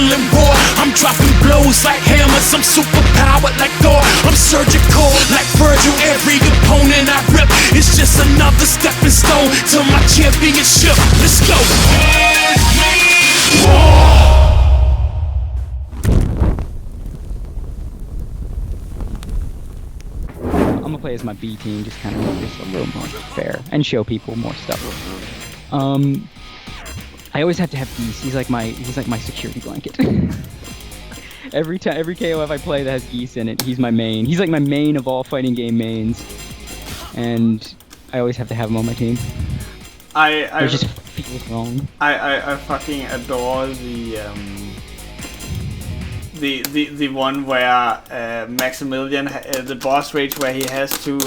adrenaline roar. I'm dropping blows like hammers, I'm superpowered like Thor. I'm surgical like Virgil, every opponent I rip is just another stepping stone to my championship. Let's go. I'm gonna play as my B team, just kind of make this a little more fair and show people more stuff. I always have to have Geese. He's like my security blanket. every KOF I play that has Geese in it, he's my main. He's like my main of all fighting game mains, and I always have to have him on my team. I just feels wrong. I fucking adore the one where Maximilian, the boss rage where he has to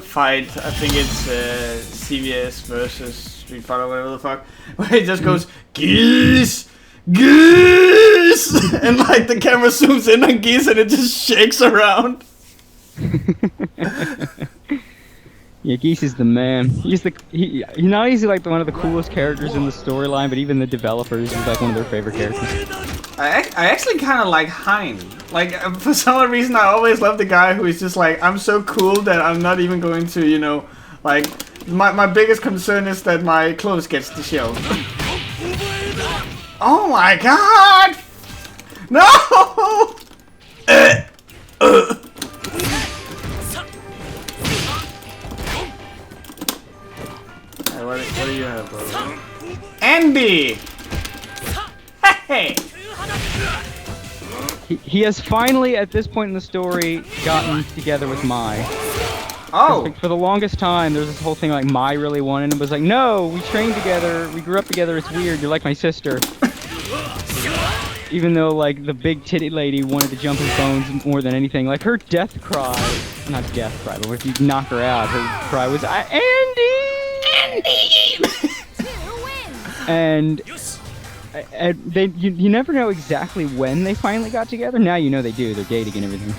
fight, I think it's CVS versus Street Fighter, whatever the fuck, where he just goes, Geese! Geese! And like the camera zooms in on Geese and it just shakes around. Yeah, Geese is the man. He's like one of the coolest characters in the storyline, but even the developers, he's like one of their favorite characters. I actually kind of like Hein. Like, for some odd reason, I always love the guy who is just like, I'm so cool that I'm not even going to, you know, like, my biggest concern is that my clothes gets to show. Oh my god! No! What do you have, bro? Andy! Hey! He has finally, at this point in the story, gotten together with Mai. Oh! Like, for the longest time, there was this whole thing like Mai really wanted him, was like, no, we trained together, we grew up together, it's weird, you're like my sister. Even though, like, the big titty lady wanted to jump his bones more than anything. Like, her death cry, not death cry, but if you knock her out, her cry was, Andy! And you never know exactly when they finally got together. Now you know they do, they're dating and everything.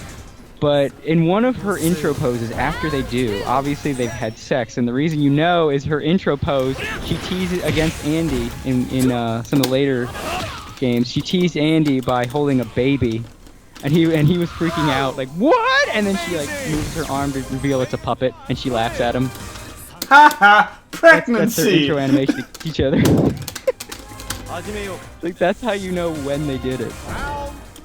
But in one of her intro poses after they do, obviously they've had sex, and the reason you know is her intro pose, she teases against Andy in some of the later games. She teased Andy by holding a baby, and he was freaking out, like, what? And then she like moves her arm to reveal it's a puppet, and she laughs at him. Haha, pregnancy! That's their intro animation to each other. Like, that's how you know when they did it.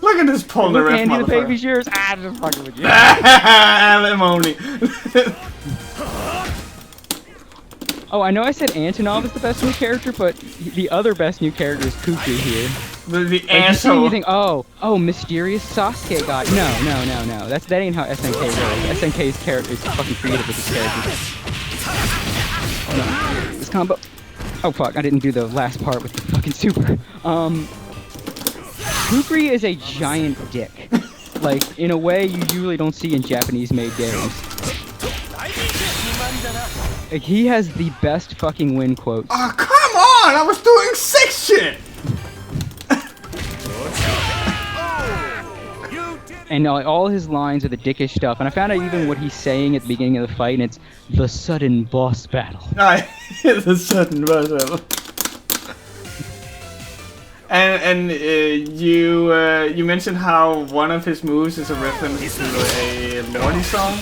Look at this Polnareff Andy, the motherfucker. baby's yours. Just fucking with you. Alimony. Oh, I know I said Antonov is the best new character, but the other best new character is Kukri here. The Like, asshole. you think, oh, mysterious Sasuke guy. No. That ain't how SNK works. SNK's character is fucking creative with his characters. Oh no, this combo. Oh fuck, I didn't do the last part with the fucking super. Kukri is a giant dick. Like, in a way you usually don't see in Japanese-made games. Like, he has the best fucking win quotes. Oh, come on! I was doing sick shit! And all his lines are the dickish stuff. And I found out even what he's saying at the beginning of the fight, and it's the sudden boss battle. The sudden boss battle. And you mentioned how one of his moves is a reference to a Lordy song?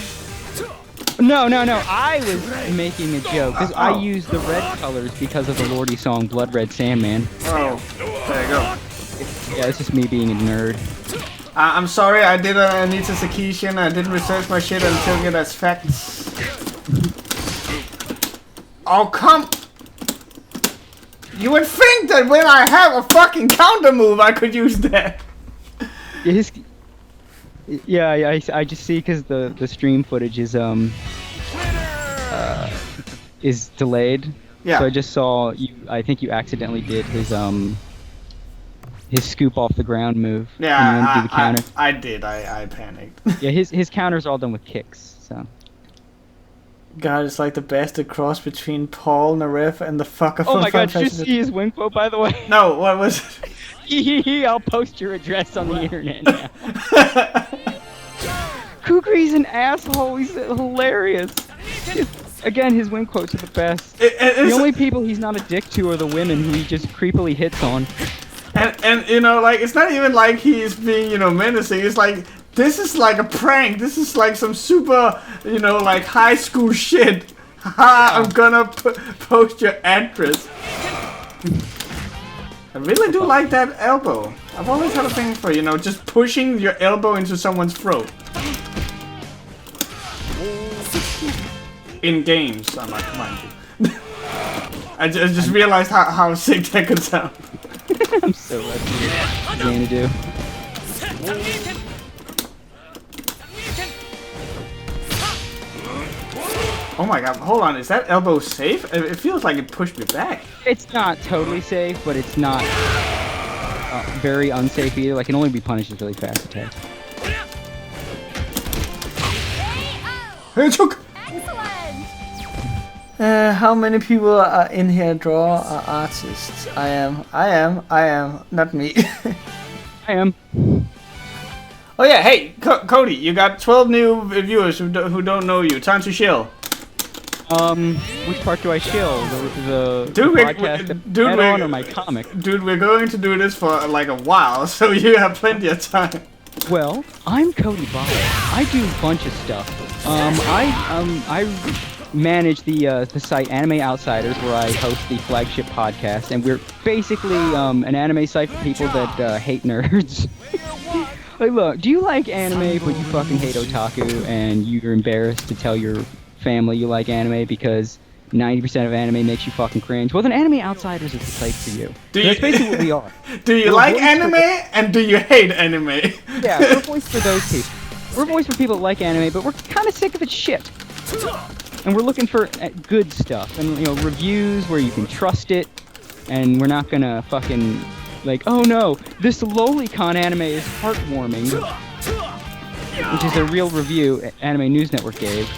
No. I was making a joke, because I used the red colors because of the Lordy song Blood Red Sandman. Oh, there you go. Yeah, it's just me being a nerd. I'm sorry, I did a Anita Sakishian. I didn't research my shit and took it as facts. Oh, come... You would think that when I have a fucking counter move, I could use that. Yeah, I just see because the stream footage is delayed. Yeah. So I just saw you. I think you accidentally did his scoop off the ground move. Yeah, do the counter. I did. I panicked. Yeah, his counters all done with kicks. So. God, it's like the bastard cross between Paul Narev and the fucker from Oh my god, Final did you see his wing quote, by the way? No, what was it? I'll post your address on the internet now. Kukri's an asshole, he's hilarious. Again, his wing quotes are the best. The only people he's not a dick to are the women who he just creepily hits on. And you know, like, it's not even like he's being, you know, menacing. It's like, this is like a prank. This is like some super, you know, like high school shit. Haha, I'm gonna post your address. I really do like that elbow. I've always had a thing for, you know, just pushing your elbow into someone's throat. In games, I might mind you. I just realized how sick that could sound. I'm so lucky. What are you gonna do? Oh my god, hold on, is that elbow safe? It feels like it pushed me back. It's not totally safe, but it's not very unsafe either. Like, it can only be punished with really fast attacks. Hey, Chook! How many people are in here draw are artists? I am, not me. I am. Oh yeah, hey, Cody, you got 12 new viewers who don't know you. Time to shill. Which part do I shill? The Dude, podcast add-on or my comic? Dude, we're going to do this for like a while, so you have plenty of time. Well, I'm Cody Baier. I do a bunch of stuff. I manage the site Anime Outsiders, where I host the flagship podcast, and we're basically an anime site for people that hate nerds. Like, look, do you like anime but you fucking hate otaku, and you're embarrassed to tell your family you like anime because 90% of anime makes you fucking cringe? Well, then Anime Outsiders is the site for you. That's basically what we are. Do you like anime and do you hate anime? Yeah, we're a voice for those people. We're a voice for people that like anime, but we're kind of sick of its shit. And we're looking for good stuff, and, you know, reviews where you can trust it, and we're not gonna fucking, like, oh no, this Lolicon anime is heartwarming, which is a real review Anime News Network gave.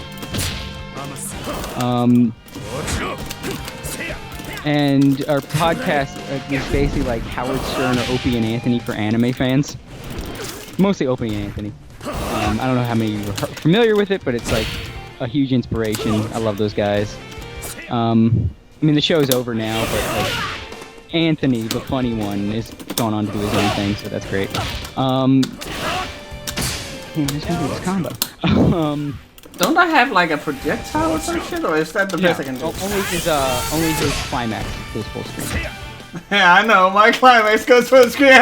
And our podcast is basically like Howard Stern or Opie and Anthony for anime fans. Mostly Opie and Anthony. I don't know how many of you are familiar with it, but it's like a huge inspiration. I love those guys. I mean, the show's over now, but like Anthony, the funny one, is going on to do his own thing, so that's great. I'm just gonna do this combo. Don't I have like a projectile or some shit, or is that the best I can do? Only his climax goes full screen. Yeah, I know, my climax goes full screen.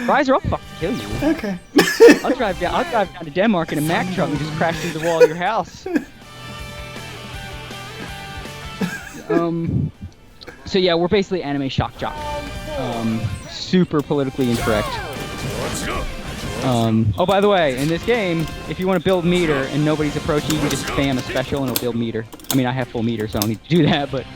Riser, I'll fucking kill you. Okay. I'll drive down to Denmark in a Mack truck and just crash through the wall of your house. So yeah, we're basically anime shock jock. Super politically incorrect. Oh, by the way, in this game, if you want to build meter and nobody's approaching, you can just spam a special and it'll build meter. I mean, I have full meter, so I don't need to do that, but...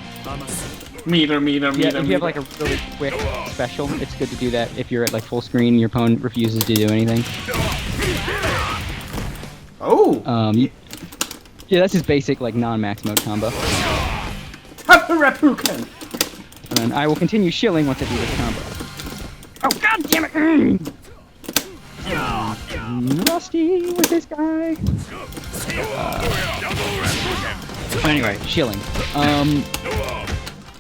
Meter. If you have like a really quick special, it's good to do that if you're at like full screen and your opponent refuses to do anything. Oh! Yeah, that's his basic, like, non-max mode combo. Rapuken! And then I will continue shilling once I do this combo. Oh, god damn it! Rusty with this guy. Anyway, shilling.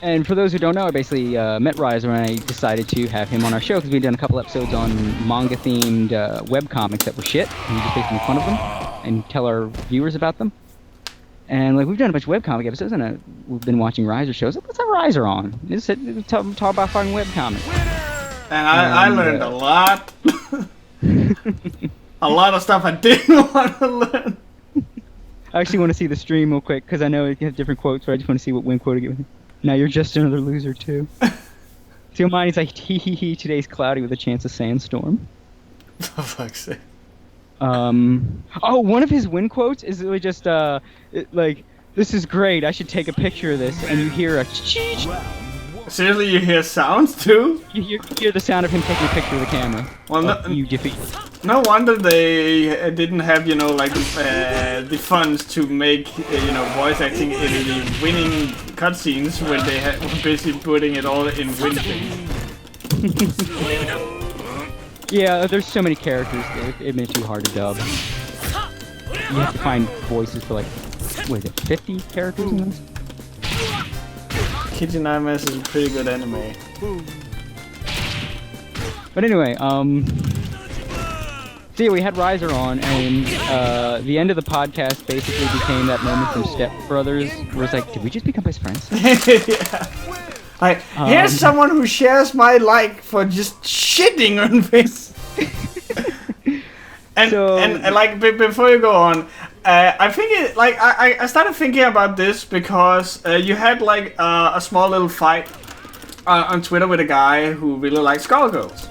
And for those who don't know, I basically met Riser when I decided to have him on our show because we'd done a couple episodes on manga-themed webcomics that were shit, and we just basically make fun of them and tell our viewers about them. And like we've done a bunch of webcomic episodes, and we've been watching Riser shows. Let's have Riser on. Just talk about fucking webcomics. And I learned a lot. A lot of stuff I didn't want to learn. I actually want to see the stream real quick because I know it has different quotes, but I just want to see what win quote I get. Now you're just another loser too. See, mine is like hee hee hee. Today's cloudy with a chance of sandstorm. For fuck's sake. Oh, one of his win quotes is really just like, "This is great. I should take a picture of this." And you hear a cheech. Seriously, you hear sounds too? You hear the sound of him taking a picture of the camera. Well, you defeat. No wonder they didn't have, you know, like the funds to make, you know, voice acting in the winning cutscenes when they were busy putting it all in win things. Yeah, there's so many characters. It'd be too hard to dub. You have to find voices for like, what is it, 50 characters in this? Kitchen Nightmares is a pretty good anime. But anyway, so yeah, we had Riser on, and the end of the podcast basically became that moment from Step Brothers, where it's like, did we just become best friends? Yeah. Like, here's someone who shares my like for just shitting on this. and like before you go on, I think it like I started thinking about this because you had like a small little fight on Twitter with a guy who really likes Skullgirls,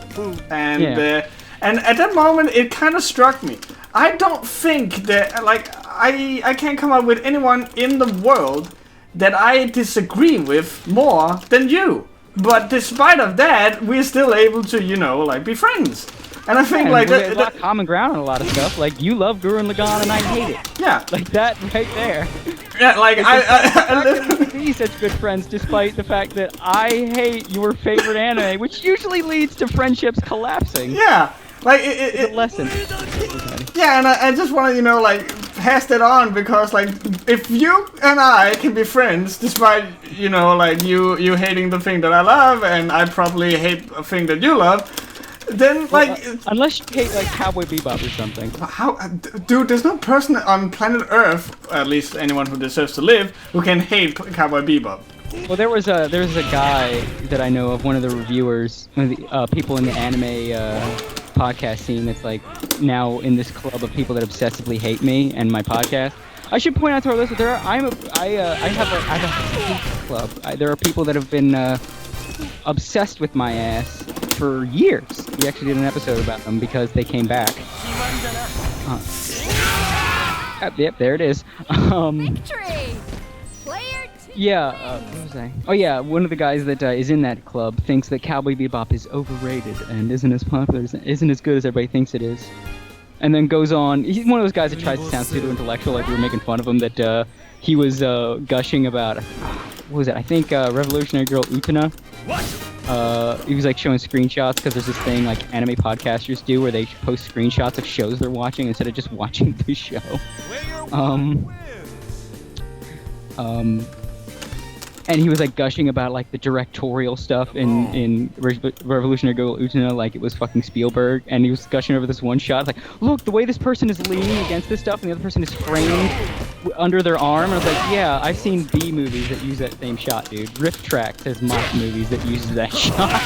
and at that moment it kind of struck me. I don't think that like I can't come up with anyone in the world that I disagree with more than you. But despite of that, we're still able to, you know, like be friends. And I think like there's a lot of common ground on a lot of stuff. Like you love Gurren Lagann and I hate it. Yeah. Like that right there. Yeah, like I be such good friends despite the fact that I hate your favorite anime, which usually leads to friendships collapsing. Yeah. Like it's a lesson. Yeah, and I just want to, you know, like pass that on because like if you and I can be friends despite, you know, like you hating the thing that I love and I probably hate a thing that you love, then like unless you hate like Cowboy Bebop or something. How, dude? There's no person on planet Earth, at least anyone who deserves to live, who can hate Cowboy Bebop. Well, there was a guy that I know of, one of the reviewers, one of the people in the anime podcast scene that's like now in this club of people that obsessively hate me and my podcast. I should point out to our listeners, I have a hate club. There are people that have been obsessed with my ass for years. We actually did an episode about them because they came back. Yep, there it is. Victory! Player two. Yeah, what was I? Oh yeah, one of the guys that is in that club thinks that Cowboy Bebop is overrated and isn't as popular, isn't as good as everybody thinks it is. And then goes on, he's one of those guys that tries to sound pseudo-intellectual, like we were making fun of him, that he was gushing about, what was it, I think Revolutionary Girl Utena. What? He was like showing screenshots, because there's this thing like anime podcasters do where they post screenshots of shows they're watching instead of just watching the show. And he was like gushing about like the directorial stuff in Revolutionary Girl Utena, like it was fucking Spielberg, and he was gushing over this one shot, like, look, the way this person is leaning against this stuff and the other person is framed under their arm. And I was like, yeah, I've seen B movies that use that same shot, dude. Rift Tracks has mock movies that uses that shot.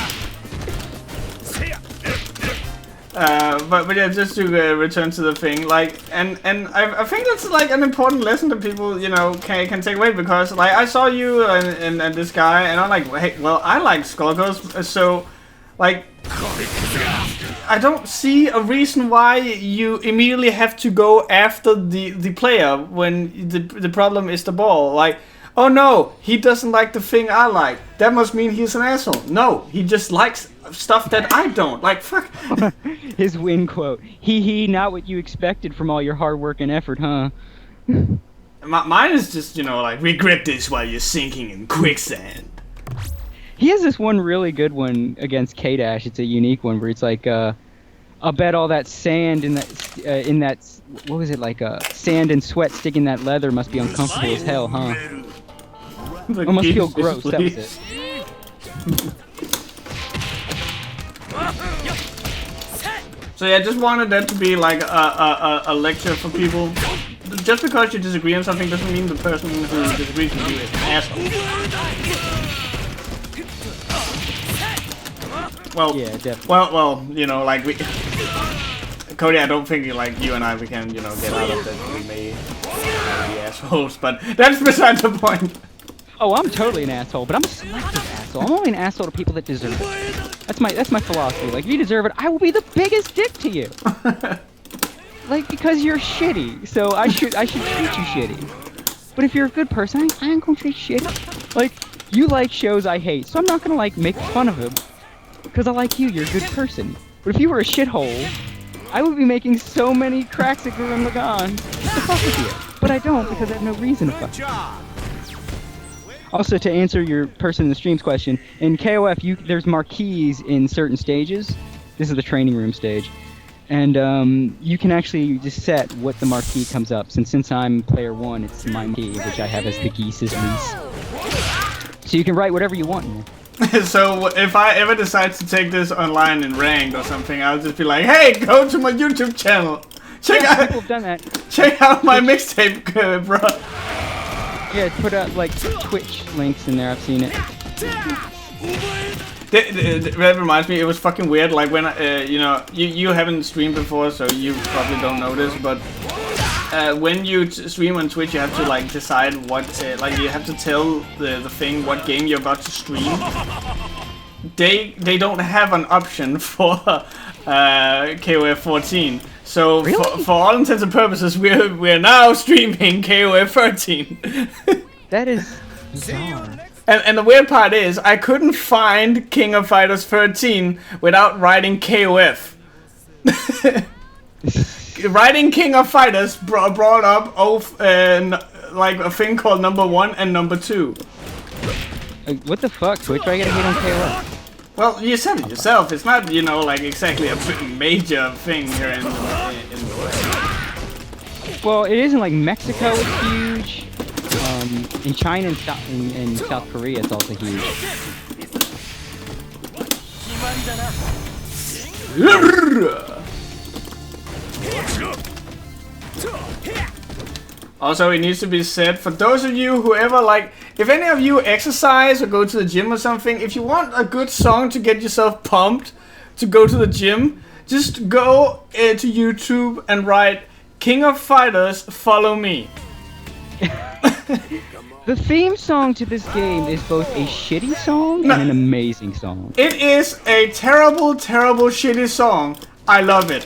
But yeah, just to return to the thing, like, and I think that's like an important lesson that people, you know, can take away, because like I saw you and this guy, and I'm like, hey, well, I like Skullgirls, so like I don't see a reason why you immediately have to go after the player when the problem is the ball. Like, oh no, he doesn't like the thing I like. That must mean he's an asshole. No, he just likes stuff that I don't. Like, fuck. His win quote. He, not what you expected from all your hard work and effort, huh? Mine is just, you know, like, regret this while you're sinking in quicksand. He has this one really good one against K-Dash. It's a unique one where it's like, I'll bet all that sand in that, what was it, like, sand and sweat sticking in that leather must be uncomfortable as hell, huh? It must feel gross, that was it. So yeah, I just wanted that to be like a lecture for people. Just because you disagree on something doesn't mean the person who disagrees with you is an asshole. Well, yeah, definitely. Well, you know, like Cody, I don't think like you and I we can, you know, get out of that. We may be assholes, but that's beside the point. Oh, I'm totally an asshole, but I'm a selective asshole. I'm only an asshole to people that deserve it. That's my philosophy. Like, if you deserve it, I will be the biggest dick to you. Like, because you're shitty, so I should treat you shitty. But if you're a good person, I ain't gonna treat you shitty. Like, you like shows I hate, so I'm not gonna like make fun of them. Because I like you, you're a good person. But if you were a shithole, I would be making so many cracks at Gurren Lagann to fuck with you. But I don't, because I have no reason to fuck with you. Also, to answer your person in the streams question, in KOF, there's marquees in certain stages. This is the training room stage. And you can actually just set what the marquee comes up. Since I'm player 1, it's my marquee, which I have as the Geese's lease. So you can write whatever you want in there. So if I ever decide to take this online in ranked or something, I'll just be like, hey, go to my YouTube channel. Check out. People have done that. Check out my mixtape, bro. Yeah, put up like Twitch links in there. I've seen it. That reminds me, it was fucking weird. Like when you know, you haven't streamed before, so you probably don't know this, but when you stream on Twitch, you have to like decide what, like you have to tell the thing what game you're about to stream. They don't have an option for KOF 14. So Really? for all intents and purposes, we're now streaming KOF 13. That is bizarre. And the weird part is, I couldn't find King of Fighters 13 without writing KOF. Writing King of Fighters brought up like a thing called number 1 and number 2. What the fuck, Twitch? Why you gotta hate on KOF? Well, you said it yourself. It's not, you know, like exactly a major thing here in the Well, it isn't like Mexico is huge. In China and South Korea, it's also huge. Also, it needs to be said, for those of you who ever like, if any of you exercise or go to the gym or something, if you want a good song to get yourself pumped to go to the gym, just go to YouTube and write King of Fighters, Follow Me. The theme song to this game is both a shitty song and an amazing song. It is a terrible, terrible, shitty song. I love it.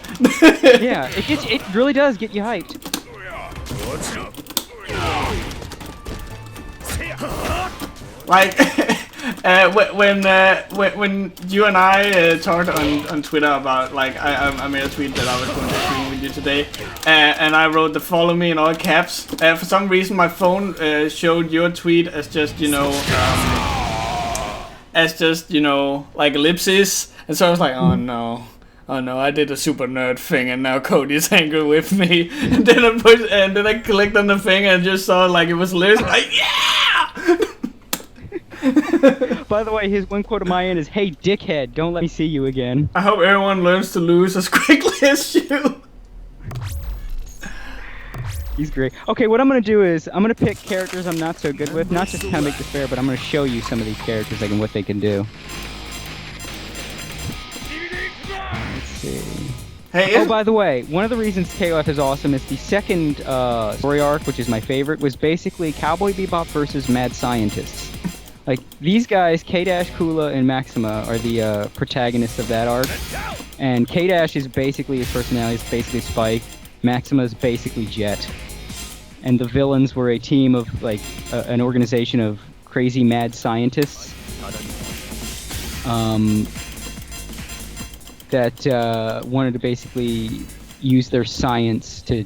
Yeah, it really does get you hyped. Like when you and I talked on Twitter about, like, I made a tweet that I was going to stream with you today, and I wrote the follow me in all caps. For some reason, my phone showed your tweet as just, you know, like ellipses, and so I was like, oh no, I did a super nerd thing, and now Cody's angry with me. And then I clicked on the thing and just saw like it was lit. Like, yeah. By the way, his one quote of my end is, "Hey, dickhead, don't let me see you again." I hope everyone learns to lose as quickly as you. He's great. Okay, what I'm gonna do is I'm gonna pick characters I'm not so good with, not just to kind of make this fair, but I'm gonna show you some of these characters and what they can do. Let's see. Hey, Oh, by the way, one of the reasons KOF is awesome is the second story arc, which is my favorite, was basically Cowboy Bebop versus Mad Scientists. Like, these guys, K-Dash, Kula, and Maxima, are the protagonists of that arc. And K-Dash is basically, his personality is basically Spike. Maxima is basically Jet. And the villains were a team of, like, an organization of crazy mad scientists. That wanted to basically use their science to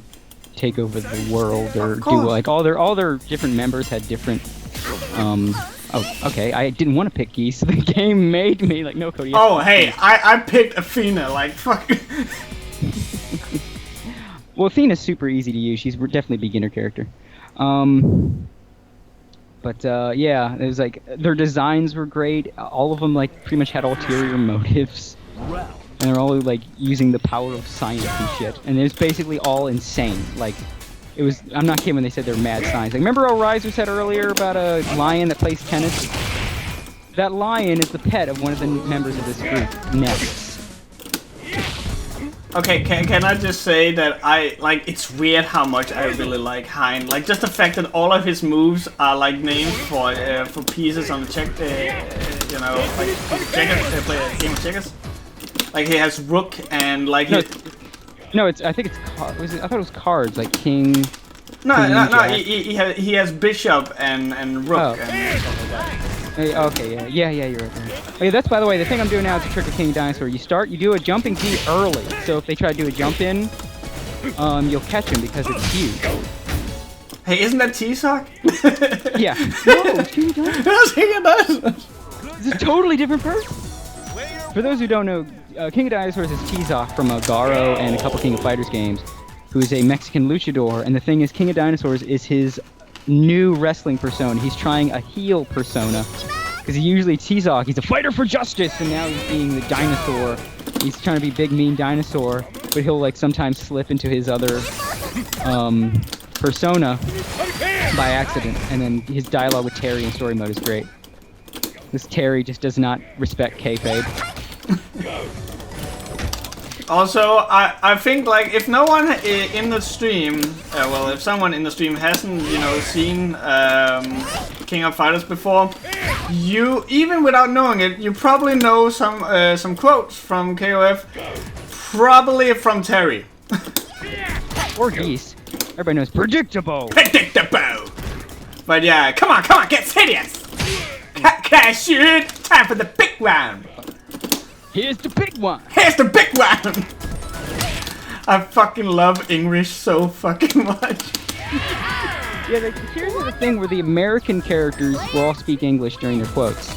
take over the world, or do, like, all their different members had different, Oh, okay, I didn't want to pick Geese. The game made me, like, no, Cody. Oh, hey, I picked Athena, like, fuck. Well, Athena's super easy to use. She's definitely a beginner character. Yeah, it was like, their designs were great. All of them, like, pretty much had ulterior motives. And they're all, like, using the power of science and shit. And it was basically all insane. Like, it was, I'm not kidding when they said they're mad science. Like, remember how Riser said earlier about a lion that plays tennis? That lion is the pet of one of the members of this group, Ness. Okay, can I just say that it's weird how much I really like Hein. Like, just the fact that all of his moves are, like, named for pieces on the check, you know, like, checkers, play a game of checkers. Like, he has Rook and, like, No, I think it's I thought it was cards, like King. No, Jack. he has Bishop and Rook and stuff like that. Hey, okay, yeah, you're right. Okay, that's, by the way, the thing I'm doing now is a trick of King Dinosaur. You do a jumping key early, so if they try to do a jump in, you'll catch him because it's huge. Hey, isn't that T-Sock? Yeah. No, it's King Dinosaur. That's King Dinosaur. It's a totally different person. For those who don't know, King of Dinosaurs is T-Sock from Garo and a couple King of Fighters games, who is a Mexican luchador. And the thing is, King of Dinosaurs is his new wrestling persona. He's trying a heel persona Because usually T-Zog, he's a fighter for justice, and now he's being the dinosaur. He's trying to be big, mean dinosaur, but he'll like sometimes slip into his other persona by accident, and then his dialogue with Terry in story mode is great. This Terry just does not respect kayfabe. Also, I think like if no one in the stream, well, if someone in the stream hasn't, you know, seen King of Fighters before, you, even without knowing it, you probably know some quotes from KOF, probably from Terry. Or Geese. Everybody knows predictable. Predictable. But yeah, come on, get serious. Cash it. Time for the big round. Here's the big one. Here's the big round. I fucking love English so fucking much. Yeah, like, here's the thing where the American characters will all speak English during their quotes.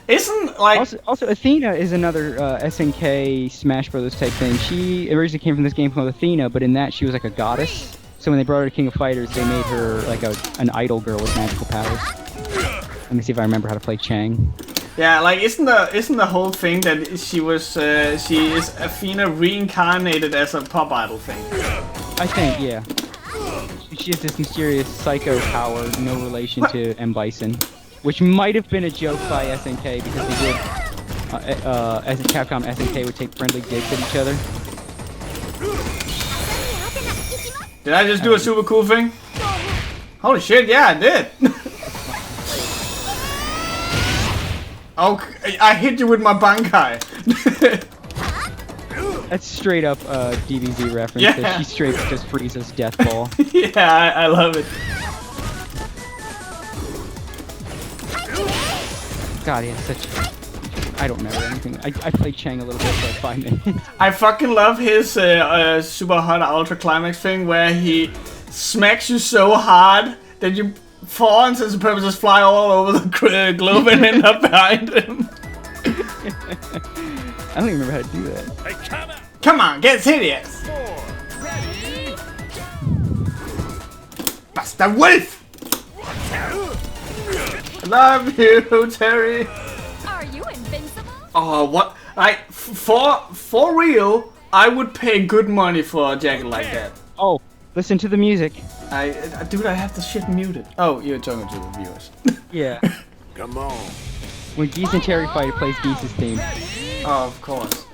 Isn't like also Athena is another SNK Smash Brothers type thing. She originally came from this game called Athena, but in that she was like a goddess. So when they brought her to King of Fighters, they made her like an idol girl with magical powers. Let me see if I remember how to play Chang. yeah, like isn't the whole thing that she is Athena reincarnated as a pop idol thing? I think, yeah. She has this mysterious psycho power, no relation to M. Bison, which might have been a joke by SNK because they did, as Capcom SNK would take friendly digs at each other. Did I just do a super cool thing? Holy shit, yeah, I did. Oh, I hit you with my bankai. That's straight up DBZ reference. Yeah. She straight up just freezes Death Ball. Yeah, I love it. God, he has such... I don't remember anything. I played Chang a little bit for like 5 minutes. I fucking love his super hot ultra climax thing where he smacks you so hard that you, for all intents and purposes, fly all over the globe and end up behind him. I don't even remember how to do that. Come on, get serious! Buster Wolf! I love you, Terry! Are you invincible? Oh, what? Like, for real, I would pay good money for a jacket like that. Oh, listen to the music. Dude, I have the shit muted. Oh, you're talking to the viewers. Yeah. Come on. When Geese and Terry fight, it plays Geese's theme, Oh, of course.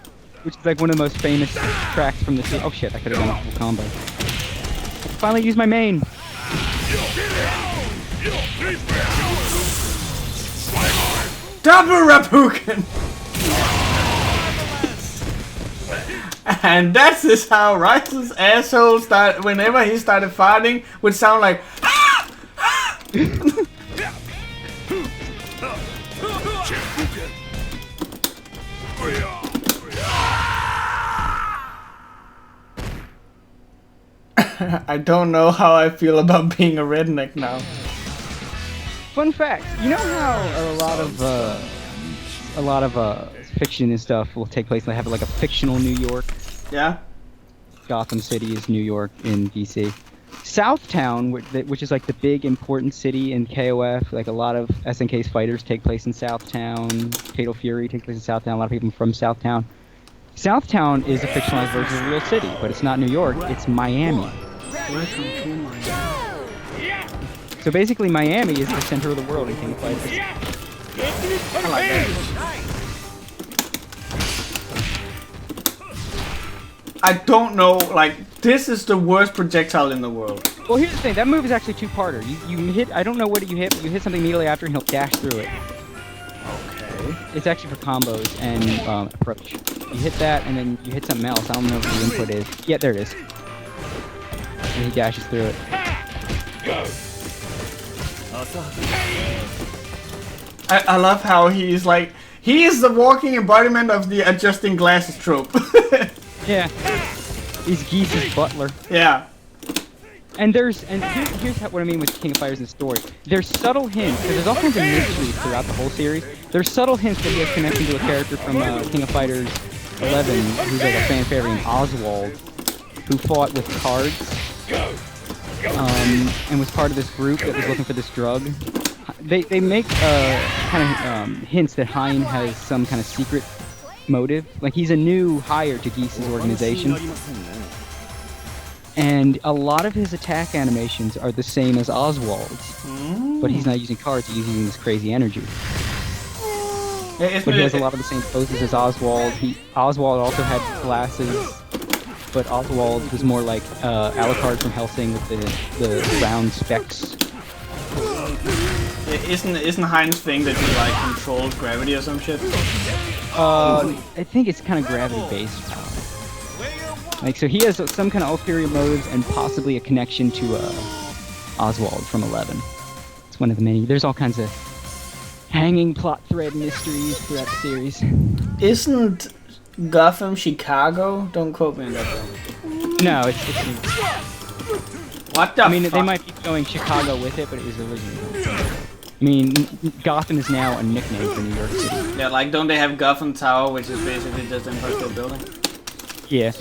which is like one of the most famous tracks from the series. Oh shit, I could have done a full combo. Finally used my main. Double Rapuken! And that is how Rice's asshole started, whenever he started fighting, would sound like I don't know how I feel about being a redneck now. Fun fact: you know how a lot of fiction and stuff will take place. They have like a fictional New York. Yeah? Gotham City is New York in DC. Southtown, which is like the big important city in KOF, like a lot of SNK's fighters take place in Southtown. Fatal Fury takes place in Southtown. A lot of people from Southtown. Southtown is a fictionalized version of a real city, but it's not New York. It's Miami. So basically, Miami is the center of the world in King of Fighters. I like that. I don't know, like, this is the worst projectile in the world. Well, here's the thing. That move is actually two-parter. You hit, I don't know what you hit, but you hit something immediately after and he'll dash through it. Okay. It's actually for combos and approach. You hit that and then you hit something else. I don't know what the input is. Yeah, there it is. And he dashes through it. I love how he's like, he is the walking embodiment of the adjusting glasses trope. Yeah. He's Geese's butler. Yeah. And here's what I mean with King of Fighters in the story. There's subtle hints, because there's all kinds of mysteries throughout the whole series. There's subtle hints that he has connection to a character from King of Fighters 11, who's like a fan favorite named Oswald, who fought with cards, and was part of this group that was looking for this drug. They make kind of hints that Hein has some kind of secret motive. Like he's a new hire to Geese's organization, and a lot of his attack animations are the same as Oswald's, but he's not using cards; he's using this crazy energy. But he has a lot of the same poses as Oswald. Oswald also had glasses, but Oswald was more like Alucard from Hellsing with the round specs. Isn't Hein's thing that he like controls gravity or some shit? I think it's kind of gravity-based power. Like, so he has some kind of ulterior motives and possibly a connection to Oswald from 11. It's one of the many. There's all kinds of hanging plot thread mysteries throughout the series. Isn't Gotham Chicago? Don't quote me on that. No, it's What the I mean, fuck? they might be going Chicago with it, but it was originally. I mean, Gotham is now a nickname for New York City. Yeah, like, don't they have Gotham Tower, which is basically just an Empire State Building? Yeah.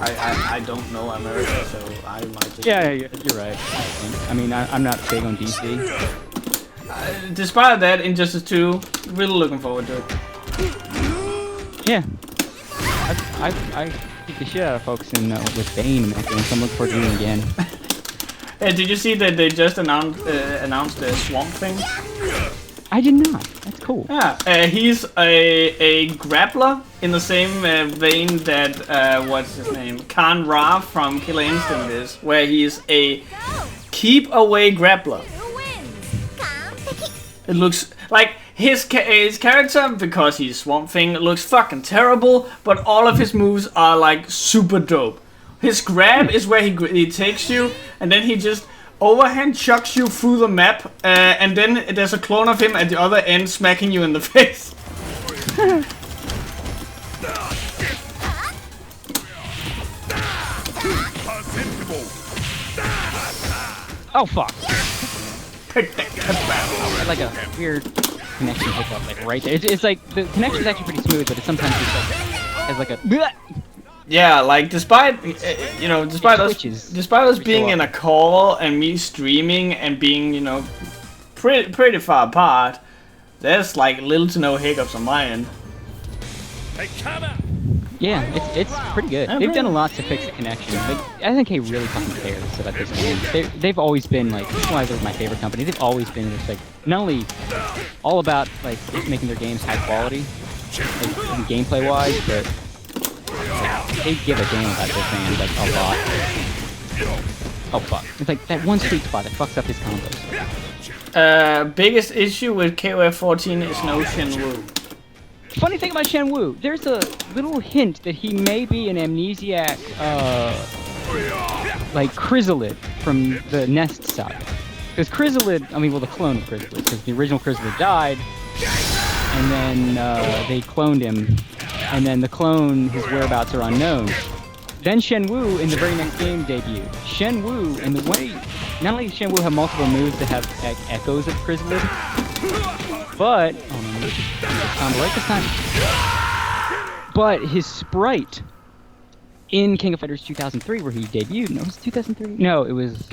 I don't know America, so I might just... Yeah, you're right. I mean, I'm not big on DC. Despite that, Injustice 2, really looking forward to it. Yeah. I kick the shit out of folks with Bane and that game, so I'm looking forward to doing it again. Hey, did you see that they just announced the Swamp Thing? I did not. That's cool. Yeah, he's a grappler in the same vein that, what's his name? Khan Ra from Killer Instinct is, where he's a keep-away grappler. Who wins? It looks like his character, because he's Swamp Thing, looks fucking terrible, but all of his moves are like super dope. His grab is where he takes you, and then he just overhand chucks you through the map, and then there's a clone of him at the other end smacking you in the face. Oh fuck! Like a weird connection hiccup, like right there. It's like the connection's actually pretty smooth, but it sometimes just has like a. Yeah, like despite us being in a call and me streaming and being pretty far apart, there's like little to no hiccups on my end. Yeah, it's pretty good. They've done a lot to fix the connection. Like, I think he really fucking cares about this game. They've always been like, that's why they're my favorite company. They've always been just like not only all about like just making their games high quality, like gameplay wise, but like, they give a damn about their fans like a lot. Oh fuck! It's like that one sweet spot that fucks up his combos. Biggest issue with KOF 14 is no Shenwu. Funny thing about Shenwu, there's a little hint that he may be an amnesiac, like Chrysalid from the Nest side. Because Chrysalid, the clone of Chrysalid, because the original Chrysalid died, and then they cloned him, and then the clone, his whereabouts are unknown. Then Shenwu in the very next game debuted. Shenwu, and the way, not only does Shenwu have multiple moves that have echoes of Chrysalid, but, right this time. But his sprite in King of Fighters 2003, where he debuted, no, it was 2003? No, it was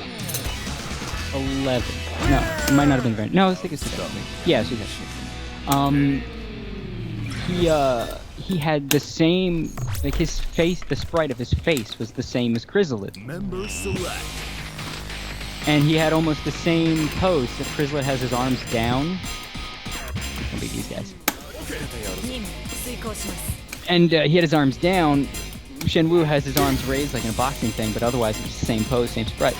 11. No, it might not have been very, no, I think it's 2003. Yeah, it's 2003. He had the same, like his face, the sprite of his face was the same as Chrysalid. Member select. And he had almost the same pose that Chrysalid has his arms down. Gonna be these guys. And he had his arms down. Shenwu has his arms raised like in a boxing thing, but otherwise it's the same pose, same sprite.